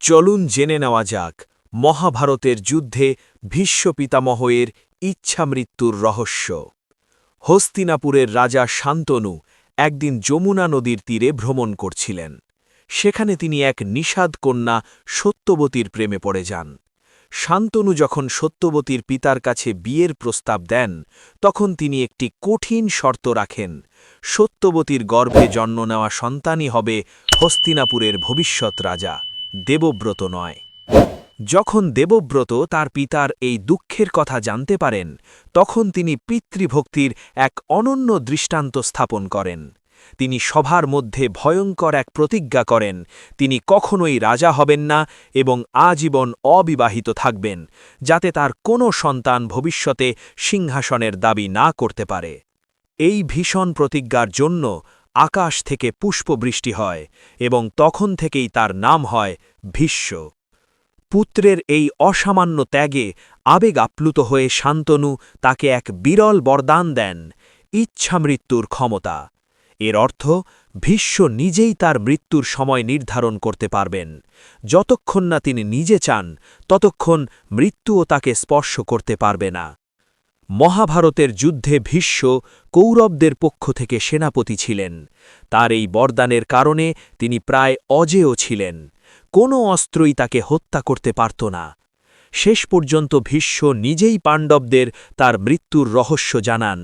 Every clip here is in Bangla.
চলুন জেনে নেওয়া যাক মহাভারতের যুদ্ধে ভীষ্ম পিতামহের ইচ্ছামৃত্যুর রহস্য। হস্তিনাপুরের রাজা শান্তনু একদিন যমুনা নদীর তীরে ভ্রমণ করছিলেন। সেখানে তিনি এক নিষাদ কন্যা সত্যবতীর প্রেমে পড়ে যান। শান্তনু যখন সত্যবতীর পিতার কাছে বিয়ের প্রস্তাব দেন, তখন তিনি একটি কঠিন শর্ত রাখেন। সত্যবতীর গর্ভে জন্ম নেওয়া সন্তানই হবে হস্তিনাপুরের ভবিষ্যৎ রাজা, দেবব্রত নয়। যখন দেবব্রত তার পিতার এই দুঃখের কথা জানতে পারেন, তখন তিনি পিতৃভক্তির এক অনন্য দৃষ্টান্ত স্থাপন করেন। তিনি সভার মধ্যে ভয়ঙ্কর এক প্রতিজ্ঞা করেন, তিনি কখনোই রাজা হবেন না এবং আজীবন অবিবাহিত থাকবেন, যাতে তার কোনো সন্তান ভবিষ্যতে সিংহাসনের দাবি না করতে পারে। এই ভীষণ প্রতিজ্ঞার জন্য আকাশ থেকে পুষ্পবৃষ্টি হয় এবং তখন থেকেই তার নাম হয় ভীষ্ম। পুত্রের এই অসামান্য ত্যাগে আবেগ আপ্লুত হয়ে শান্তনু তাকে এক বিরল বরদান দেন, ইচ্ছামৃত্যুর ক্ষমতা। এর অর্থ ভীষ্ম নিজেই তার মৃত্যুর সময় নির্ধারণ করতে পারবেন। যতক্ষণ না তিনি নিজে চান, ততক্ষণ মৃত্যুও তাকে স্পর্শ করতে পারবে না। মহাভারতের যুদ্ধে ভীষ্ম কৌরবদের পক্ষ থেকে সেনাপতি ছিলেন। তার এই বরদানের কারণে তিনি প্রায় অজেয় ছিলেন। কোনো অস্ত্রই তাকে হত্যা করতে পারত না। শেষ পর্যন্ত ভীষ্ম নিজেই পাণ্ডবদের তার মৃত্যুর রহস্য জানান।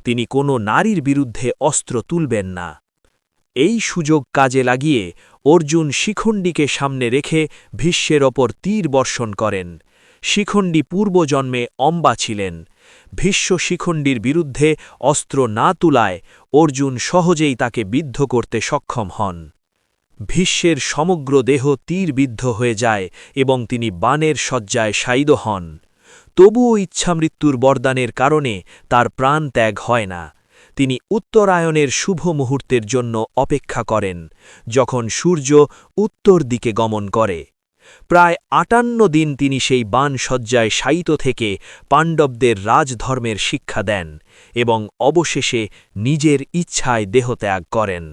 তিনি কোনো নারীর বিরুদ্ধে অস্ত্র তুলবেন না। এই সুযোগ কাজে লাগিয়ে অর্জুন শিখণ্ডীকে সামনে রেখে ভীষ্মের ওপর তীর বর্ষণ করেন। শিখণ্ডী পূর্বজন্মে অম্বা ছিলেন। ভীষ্ম শিখণ্ডীর বিরুদ্ধে অস্ত্র না তুলায় অর্জুন সহজেই তাকে বিদ্ধ করতে সক্ষম হন। ভীষ্মের সমগ্র দেহ তীরবিদ্ধ হয়ে যায় এবং তিনি বাণের শয্যায় শায়িত হন। তবুও ইচ্ছামৃত্যুর বরদানের কারণে তার প্রাণ ত্যাগ হয় না। তিনি উত্তরায়ণের শুভ মুহূর্তের জন্য অপেক্ষা করেন, যখন সূর্য উত্তর দিকে গমন করে। প্রায় ৫৮ দিন তিনি সেই বাণ শয্যায় শায়িত থেকে পাণ্ডবদের রাজধর্মের শিক্ষা দেন এবং অবশেষে নিজের ইচ্ছায় দেহত্যাগ করেন।